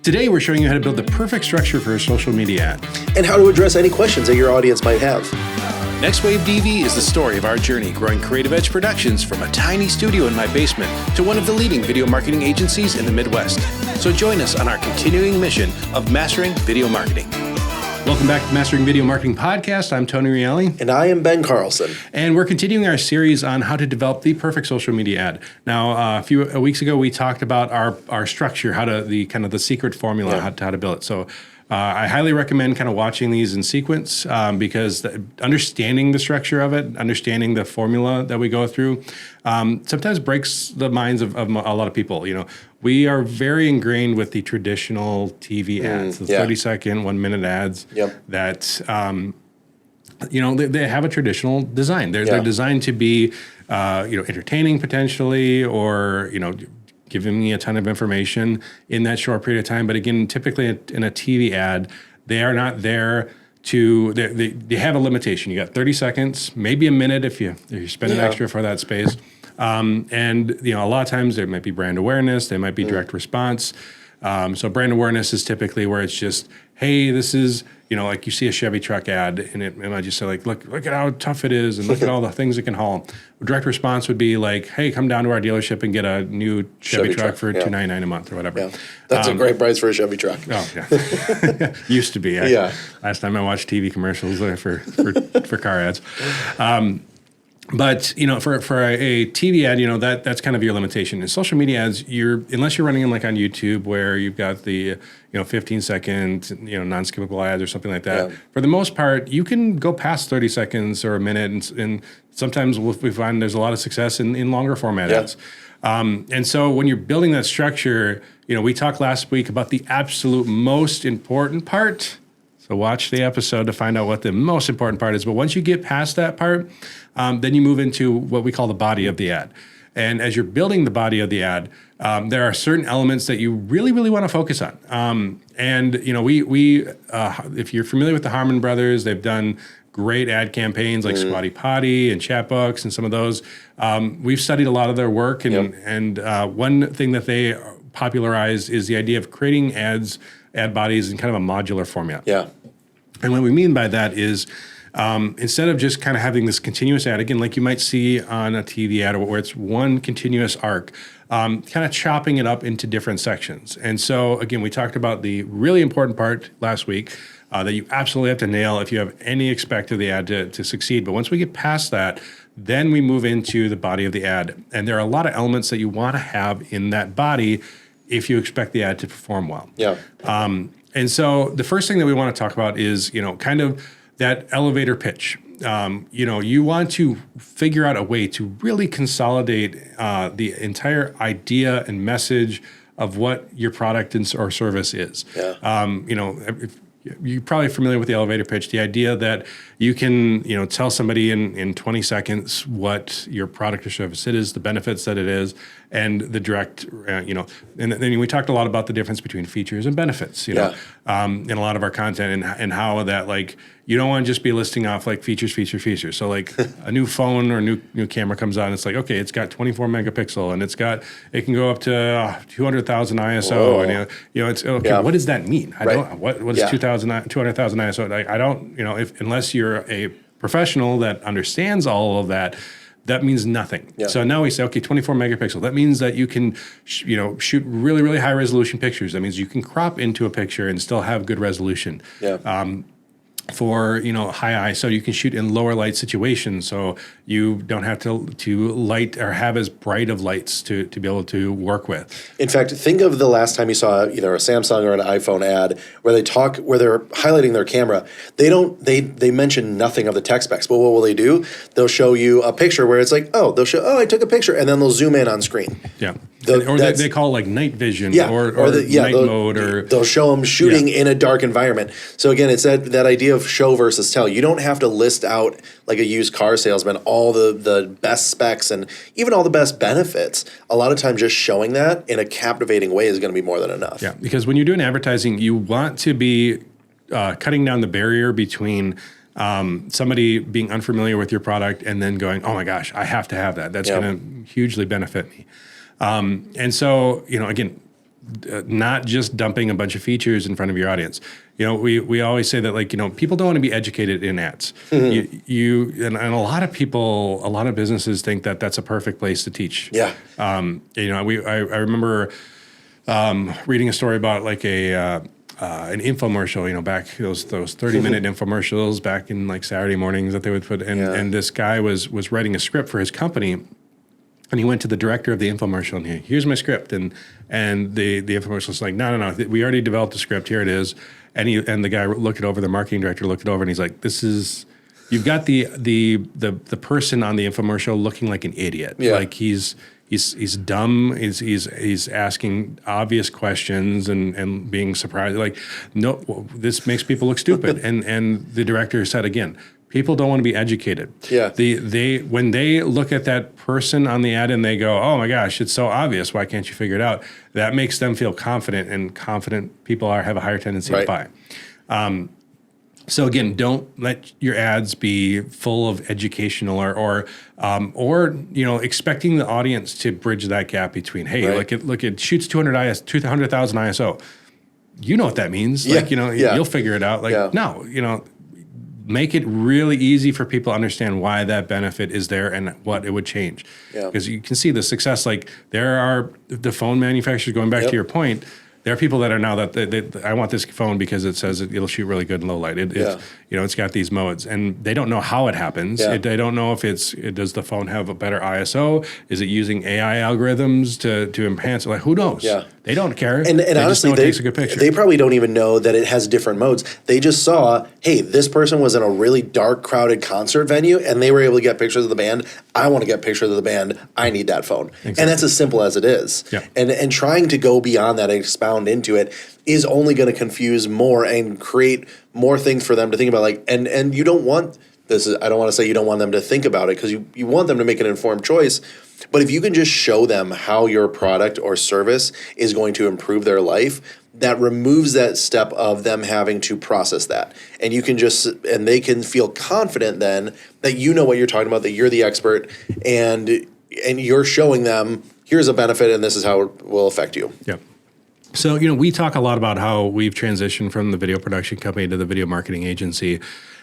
Today, we're showing you how to build the perfect structure for a social media ad. And how to address any questions that your audience might have. NextWaveDV is the story of our journey growing Creative Edge Productions from a tiny studio in my basement to one of the leading video marketing agencies in the Midwest. So join us on our continuing mission of mastering video marketing. Welcome back to Mastering Video Marketing Podcast. I'm Tony Reale. And I am Ben Carlson. And we're continuing our series on how to develop the perfect social media ad. Now, a few weeks ago, we talked about our structure, how to the secret formula, how to build it. So I highly recommend kind of watching these in sequence because understanding the structure of it, understanding the formula that we go through, sometimes breaks the minds of a lot of people. You know, we are very ingrained with the traditional TV ads, the 30-second, 1-minute ads that, they have a traditional design. They're designed to be, entertaining potentially, or, giving me a ton of information in that short period of time. But again, typically in a TV ad, they are not there to, they have a limitation. You got 30 seconds, maybe a minute if you're spending extra for that space. And a lot of times there might be brand awareness, there might be direct response. So brand awareness is typically where it's just, hey, this is, like you see a Chevy truck ad and I just say like, look at how tough it is and look at all the things it can haul. Direct response would be like, hey, come down to our dealership and get a new Chevy truck for $299 a month or whatever. Yeah. That's a great price for a Chevy truck. Oh, yeah. Used to be. Last time I watched TV commercials for car ads. But for a TV ad, that's kind of your limitation. In social media ads, unless you're running them like on YouTube where you've got the 15-second non-skippable ads or something like that. Yeah. For the most part, you can go past 30 seconds or a minute, and sometimes we find there's a lot of success in longer format ads. And so when you're building that structure, we talked last week about the absolute most important part. So watch the episode to find out what the most important part is. But once you get past that part, then you move into what we call the body of the ad. And as you're building the body of the ad, there are certain elements that you really, really want to focus on. We if you're familiar with the Harmon Brothers, they've done great ad campaigns like Squatty Potty and Chatbooks and some of those. We've studied a lot of their work, and one thing that they popularized is the idea of creating ad bodies in kind of a modular format. Yeah. And what we mean by that is instead of just kind of having this continuous ad, again, like you might see on a TV ad where it's one continuous arc, kind of chopping it up into different sections. And so, again, we talked about the really important part last week that you absolutely have to nail if you have any expect of the ad to succeed. But once we get past that, then we move into the body of the ad. And there are a lot of elements that you want to have in that body if you expect the ad to perform well. Yeah. And so the first thing that we want to talk about is, kind of that elevator pitch. You want to figure out a way to really consolidate the entire idea and message of what your product or service is. Yeah. You're probably familiar with the elevator pitch, the idea that you can, tell somebody in 20 seconds what your product or service it is, the benefits that it is, and the direct, and then we talked a lot about the difference between features and benefits, in a lot of our content and how that, like, you don't want to just be listing off like features. So like a new phone or new camera comes out, and it's like, okay, it's got 24 megapixel and it can go up to 200,000 ISO. Whoa. And it's okay. What does that mean? What is 200,000 ISO? Like, I don't, unless you're a professional that understands all of that, that means nothing. Yeah. So now we say, okay, 24 megapixel. That means that you can, shoot really, really high resolution pictures. That means you can crop into a picture and still have good resolution. Yeah. For high ISO, you can shoot in lower light situations, so you don't have to light or have as bright of lights to be able to work with. In fact, think of the last time you saw either a Samsung or an iPhone ad where they're highlighting their camera. They mention nothing of the tech specs, but what will they do? They'll show you a picture where it's like, I took a picture, and then they'll zoom in on screen. Yeah. They call it like night vision or night mode. Or they'll show them shooting in a dark environment. So again, it's that idea of show versus tell. You don't have to list out like a used car salesman all the best specs and even all the best benefits. A lot of times just showing that in a captivating way is going to be more than enough. Yeah, because when you're doing advertising, you want to be cutting down the barrier between somebody being unfamiliar with your product and then going, oh my gosh, I have to have that. That's going to hugely benefit me. And so, again, not just dumping a bunch of features in front of your audience. We always say that, like, people don't want to be educated in ads. Mm-hmm. And a lot of people, a lot of businesses think that that's a perfect place to teach. Yeah. I remember reading a story about like an infomercial, back those 30-minute infomercials back in like Saturday mornings that they would put in. And this guy was writing a script for his company, and he went to the director of the infomercial and here's my script. And the infomercial's like, no, we already developed the script. Here it is. And the guy looked it over, the marketing director looked it over, and he's like, you've got the person on the infomercial looking like an idiot. Yeah. Like he's dumb. He's asking obvious questions and being surprised. Like, no, this makes people look stupid. and the director said again, people don't want to be educated. Yeah. When they look at that person on the ad and they go, oh my gosh, it's so obvious. Why can't you figure it out? That makes them feel confident, and confident people have a higher tendency to buy. So again, don't let your ads be full of educational or expecting the audience to bridge that gap between, hey, look, it shoots 200,000 ISO. You know what that means. Yeah. Like, you'll figure it out. Like, no, make it really easy for people to understand why that benefit is there and what it would change. Because you can see the success. Like, there are the phone manufacturers, going back to your point, there are people that are now that I want this phone because it says it'll shoot really good in low light. It's got these modes, and they don't know how it happens. They don't know if does the phone have a better ISO? Is it using AI algorithms to enhance it? Like, who knows? They don't care. And they honestly, just know it takes a good picture. They probably don't even know that it has different modes. They just saw, hey, this person was in a really dark, crowded concert venue, and they were able to get pictures of the band. I want to get pictures of the band. I need that phone. Exactly. And that's as simple as it is. And trying to go beyond that and expound into it is only going to confuse more and create more things for them to think about. Like, and you don't want this. I don't want to say you don't want them to think about it, because you want them to make an informed choice. But if you can just show them how your product or service is going to improve their life, that removes that step of them having to process that. And you can and they can feel confident then that you know what you're talking about, that you're the expert, and you're showing them, here's a benefit and this is how it will affect you. Yeah. So, we talk a lot about how we've transitioned from the video production company to the video marketing agency.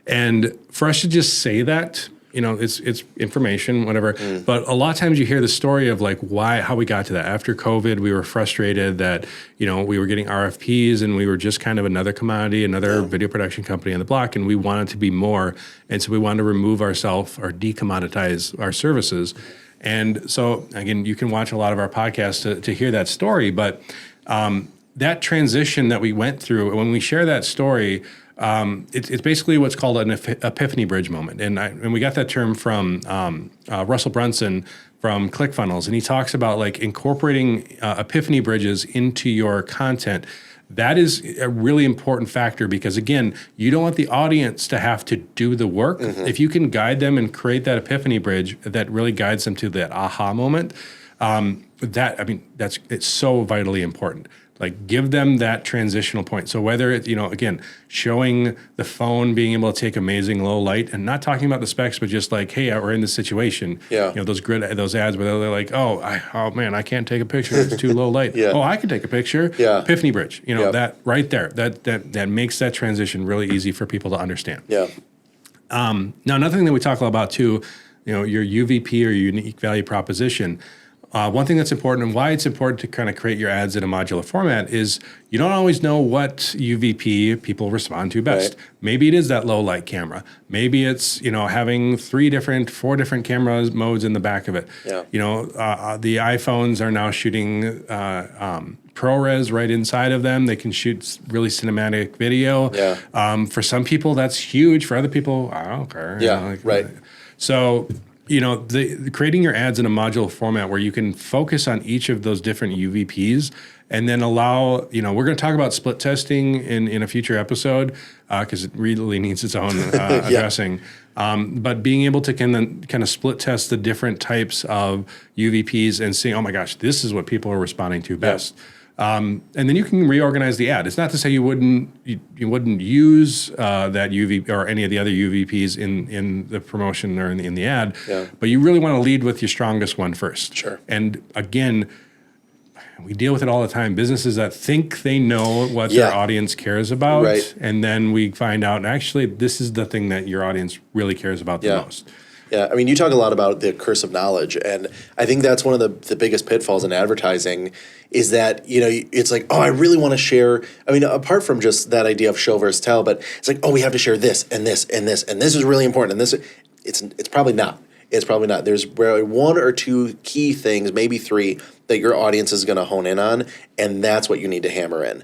And for us to just say that, it's information, whatever. But a lot of times you hear the story of like how we got to that. After COVID, we were frustrated that, we were getting RFPs and we were just kind of another commodity, another video production company on the block, and we wanted to be more. And so we wanted to remove ourselves or decommoditize our services. And so, again, you can watch a lot of our podcasts to hear that story. But that transition that we went through, when we share that story, it's basically what's called an epiphany bridge moment. And we got that term from Russell Brunson from ClickFunnels. And he talks about like incorporating epiphany bridges into your content. That is a really important factor, because, again, you don't want the audience to have to do the work. If you can guide them and create that epiphany bridge that really guides them to that aha moment, it's so vitally important. Like, give them that transitional point. So whether it's, again, showing the phone being able to take amazing low light, and not talking about the specs, but just like, hey, we're in this situation. Those ads where they're like, oh man, I can't take a picture. It's too low light. Oh, I can take a picture. Epiphany bridge. That right there, that makes that transition really easy for people to understand. Now, another thing that we talk about too, your UVP or unique value proposition. One thing that's important, and why it's important to kind of create your ads in a modular format, is you don't always know what UVP people respond to best. Maybe it is that low light camera. Maybe it's, having 4 different camera modes in the back of it. The iPhones are now shooting ProRes right inside of them. They can shoot really cinematic video. For some people, that's huge. For other people, I don't care. So, creating your ads in a modular format where you can focus on each of those different UVPs, and then allow, we're going to talk about split testing in a future episode, because it really needs its own addressing. But being able to kind of split test the different types of UVPs and seeing, oh my gosh, this is what people are responding to best. And then you can reorganize the ad. It's not to say you wouldn't use that UV or any of the other UVPs in the promotion or in the ad, but you really want to lead with your strongest one first. Sure. And again, we deal with it all the time. Businesses that think they know what their audience cares about, right. and then we find out actually this is the thing that your audience really cares about the most. Yeah, I mean, you talk a lot about the curse of knowledge, and I think that's one of the biggest pitfalls in advertising is that, you know, it's like, oh, I really want to share. I mean, apart from just that idea of show versus tell, but it's like, oh, we have to share this and this and this, and this is really important, and this, it's probably not. It's probably not. There's really one or two key things, maybe three, that your audience is going to hone in on, and that's what you need to hammer in.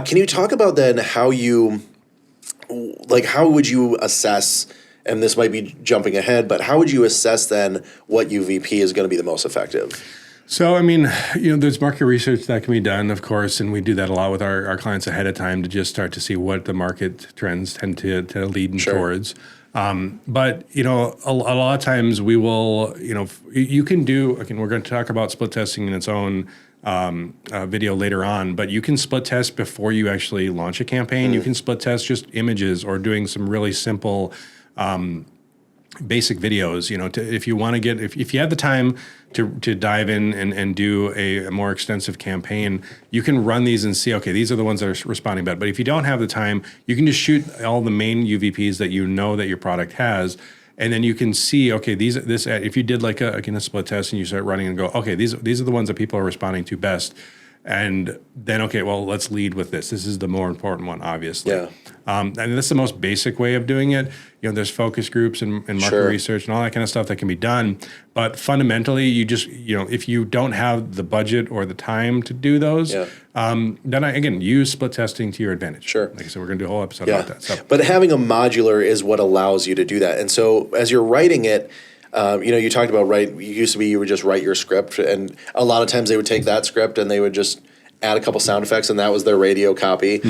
Can you talk about then how would you assess, and this might be jumping ahead, but how would you assess then what UVP is going to be the most effective? So, I mean, you know, there's market research that can be done, of course, and we do that a lot with our clients ahead of time to just start to see what the market trends tend to lead towards. But, you know, a lot of times we will, you know, you can do, again, we're going to talk about split testing in its own video later on, but you can split test before you actually launch a campaign. You can split test just images or doing some really simple basic videos, you know, if you want to get, if you have the time to dive in and do a more extensive campaign, you can run these and see, okay, these are the ones that are responding better. But if you don't have the time, you can just shoot all the main UVPs that you know that your product has, and then you can see, okay, this ad, if you did like a split test and you start running and go, okay, these are the ones that people are responding to best. And then, okay, well, let's lead with this. This is the more important one, obviously. Yeah. And that's the most basic way of doing it. You know, there's focus groups and market research and all that kind of stuff that can be done. But fundamentally, you just, you know, if you don't have the budget or the time to do those, then again, use split testing to your advantage. Sure. Like I said, we're going to do a whole episode about that. So. But having a modular is what allows you to do that. And so as you're writing it, you know, you talked about you would just write your script, and a lot of times they would take that script and they would just add a couple sound effects, and that was their radio copy.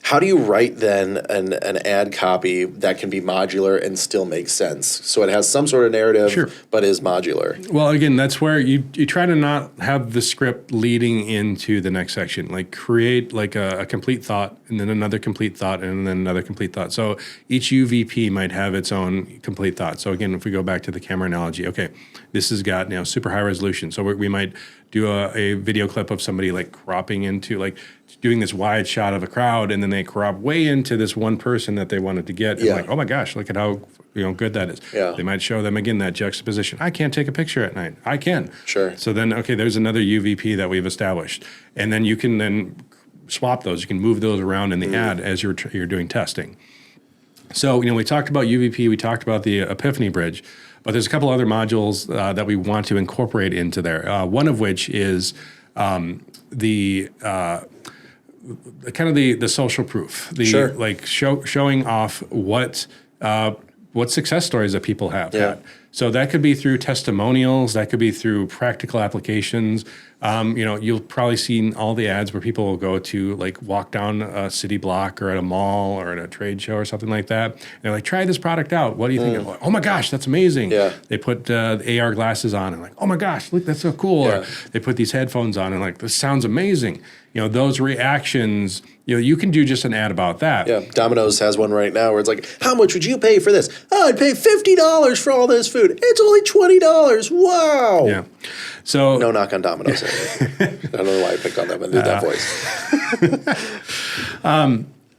How do you write then an ad copy that can be modular and still make sense? So it has some sort of narrative, but is modular. Well, again, that's where you try to not have the script leading into the next section. Like create like a complete thought, and then another complete thought, and then another complete thought. So each UVP might have its own complete thought. So again, if we go back to the camera analogy, okay, this has got super high resolution. So we might do a video clip of somebody like cropping into, like doing this wide shot of a crowd, and then they crop way into this one person that they wanted to get. And like, oh my gosh, look at how good that is. They might show them again that juxtaposition. I can't take a picture at night. I can. So then, okay, there's another UVP that we've established, and then you can then swap those. You can move those around in the ad as you're doing testing. So, you know, we talked about UVP, we talked about the Epiphany Bridge, but there's a couple other modules that we want to incorporate into there. One of which is the social proof, like showing off what success stories that people have had. So that could be through testimonials, that could be through practical applications. You know, you'll probably seen all the ads where people will go to like walk down a city block or at a mall or at a trade show or something like that. And they're like, try this product out. What do you think? Like, oh my gosh, that's amazing. They put AR glasses on and like, oh my gosh, look, that's so cool. Or they put these headphones on and like, this sounds amazing. You know, those reactions, you know, you can do just an ad about that. Domino's has one right now where it's like, how much would you pay for this? Oh, I'd pay $50 for all this food. It's only $20. Wow. So no knock on Domino's. I don't know why I picked on them and did that voice.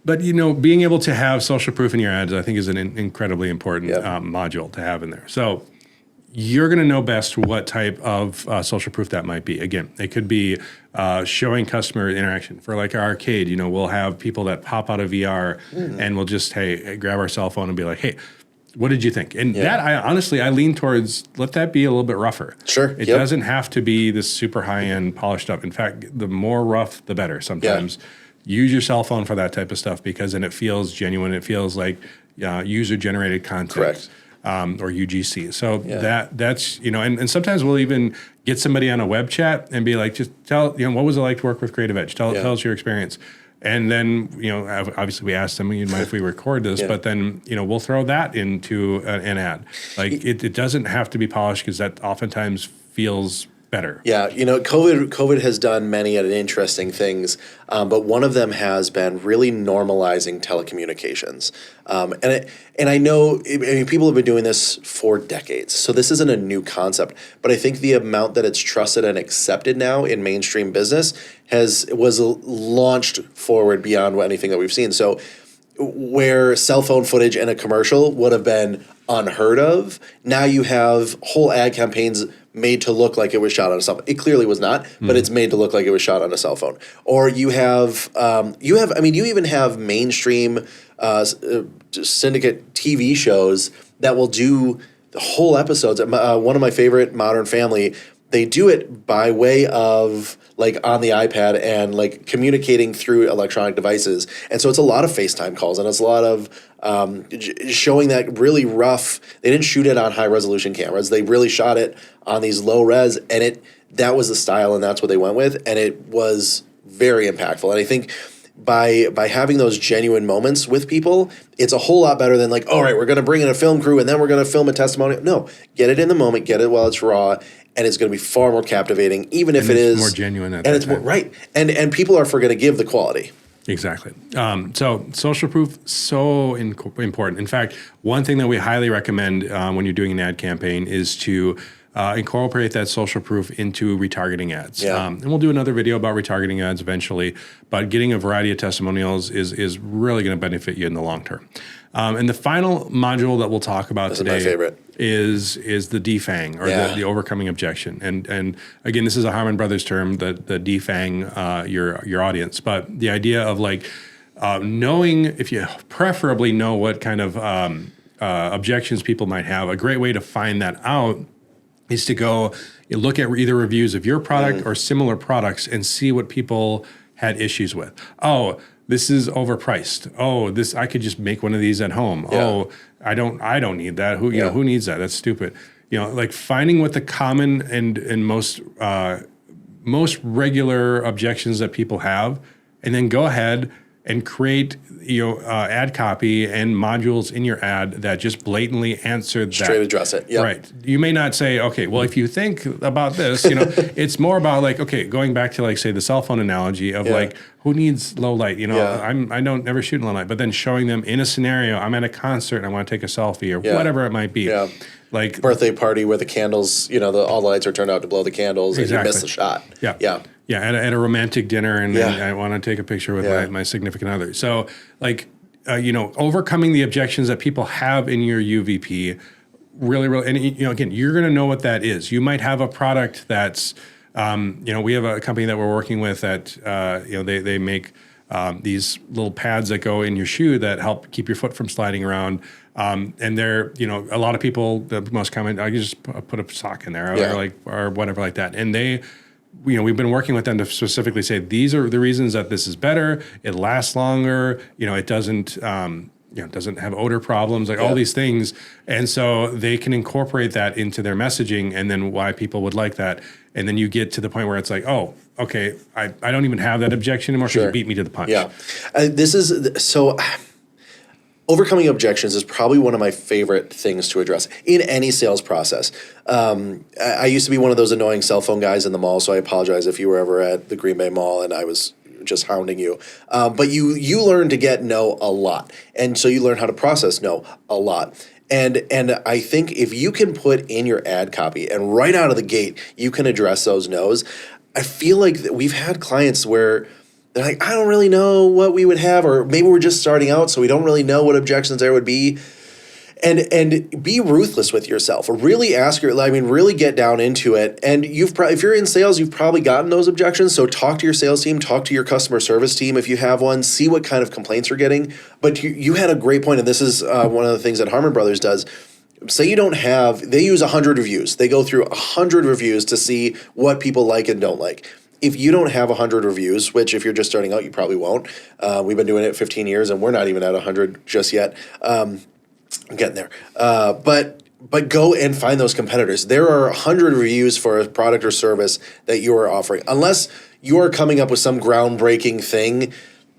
But, you know, being able to have social proof in your ads, I think, is an incredibly important module to have in there. So you're going to know best what type of social proof that might be. Again, it could be showing customer interaction. For like our arcade, you know, we'll have people that pop out of VR and we'll just, grab our cell phone and be like, hey, what did you think? And that, I lean towards, let that be a little bit rougher. It doesn't have to be this super high-end polished up. In fact, the more rough, the better sometimes. Use your cell phone for that type of stuff because then it feels genuine. It feels like user-generated content. Or UGC. So that's, you know, and sometimes we'll even get somebody on a web chat and be like, just tell, you know, what was it like to work with Creative Edge? Tell us your experience. And then, you know, obviously we asked them, you mind if we record this? But then, you know, we'll throw that into an ad. Like it doesn't have to be polished because that oftentimes feels better. Yeah, COVID has done many interesting things, but one of them has been really normalizing telecommunications. And I know, I mean, people have been doing this for decades, so this isn't a new concept. But I think the amount that it's trusted and accepted now in mainstream business was launched forward beyond anything that we've seen. So where cell phone footage in a commercial would have been unheard of, now you have whole ad campaigns made to look like it was shot on a cell phone. It clearly was not, but it's made to look like it was shot on a cell phone. Or you even have mainstream syndicate TV shows that will do the whole episodes. One of my favorite, Modern Family, they do it by way of like on the iPad and like communicating through electronic devices. And so it's a lot of FaceTime calls, and it's a lot of showing that really rough. They didn't shoot it on high resolution cameras. They really shot it on these low res, and that was the style, and that's what they went with, and it was very impactful. And I think by having those genuine moments with people, it's a whole lot better than like, all right, we're going to bring in a film crew and then we're going to film a testimonial. No, get it in the moment, get it while it's raw, and it's going to be far more captivating, even if it is more genuine. And it's more right, and people are going to give the quality. Exactly. So social proof, so important. In fact, one thing that we highly recommend when you're doing an ad campaign is to incorporate that social proof into retargeting ads. Yeah. And we'll do another video about retargeting ads eventually, but getting a variety of testimonials is really going to benefit you in the long term. And the final module that we'll talk about today is my favorite. Is the defang, or the overcoming objection. And again, this is a Harmon Brothers term, the defang your audience. But the idea of like knowing, if you preferably know what kind of objections people might have, a great way to find that out is to go look at either reviews of your product or similar products and see what people had issues with. Oh, this is overpriced. Oh, I could just make one of these at home. Yeah. Oh, I don't need that. Who needs that? That's stupid. Like finding what the common and most regular objections that people have, and then go ahead and create ad copy and modules in your ad that just blatantly answer that. Straight address it. Yep. Right. You may not say, okay, well, if you think about this, it's more about like, okay, going back to like, say, the cell phone analogy of like, who needs low light? I don't never shoot in low light, but then showing them in a scenario, I'm at a concert and I want to take a selfie or whatever it might be. Yeah. Like birthday party where the candles, all the lights are turned out to blow the candles, and you miss the shot. Yeah. Yeah. Yeah, at a romantic dinner, and I want to take a picture with my significant other. So, like, overcoming the objections that people have in your UVP, really, and again, you're going to know what that is. You might have a product that's, we have a company that we're working with that, they make these little pads that go in your shoe that help keep your foot from sliding around. And they're, a lot of people, the most common, I just put a sock in there or whatever like that, and they. We've been working with them to specifically say these are the reasons that this is better. It lasts longer. It doesn't doesn't have odor problems, like all these things. And so they can incorporate that into their messaging, and then why people would like that. And then you get to the point where it's like, oh, okay, I don't even have that objection anymore because you beat me to the punch. Yeah, this is so. Overcoming objections is probably one of my favorite things to address in any sales process. I used to be one of those annoying cell phone guys in the mall, so I apologize if you were ever at the Green Bay Mall and I was just hounding you. But you learn to get no a lot, and so you learn how to process no a lot. And I think if you can put in your ad copy and right out of the gate you can address those no's, I feel like we've had clients where they're like, I don't really know what we would have, or maybe we're just starting out, so we don't really know what objections there would be. And be ruthless with yourself. Really really get down into it. And if you're in sales, you've probably gotten those objections. So talk to your sales team, talk to your customer service team if you have one, see what kind of complaints you're getting. But you had a great point, and this is one of the things that Harmon Brothers does. Say they use 100 reviews. They go through 100 reviews to see what people like and don't like. If you don't have 100 reviews, which if you're just starting out, you probably won't. We've been doing it 15 years, and we're not even at 100 just yet. I'm getting there. But go and find those competitors. There are 100 reviews for a product or service that you are offering. Unless you are coming up with some groundbreaking thing,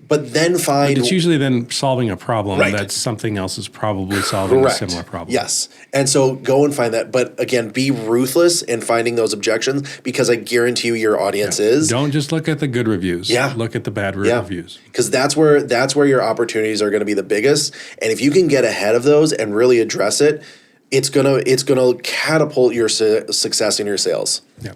But then find... It's usually then solving a problem that something else is probably solving a similar problem. Yes. And so go and find that. But again, be ruthless in finding those objections, because I guarantee you your audience is. Don't just look at the good reviews. Yeah. Look at the bad reviews. Because that's where your opportunities are going to be the biggest. And if you can get ahead of those and really address it, it's gonna catapult your success in your sales. Yeah.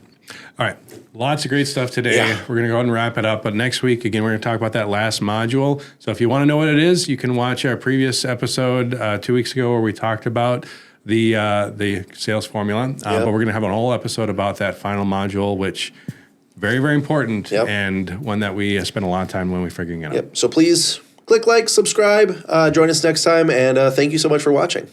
All right. Lots of great stuff today. Yeah. We're going to go ahead and wrap it up. But next week, again, we're going to talk about that last module. So if you want to know what it is, you can watch our previous episode 2 weeks ago where we talked about the sales formula. But we're going to have a whole episode about that final module, which very, very important, and one that we spend a lot of time when we're figuring it out. So please click like, subscribe, join us next time, and thank you so much for watching.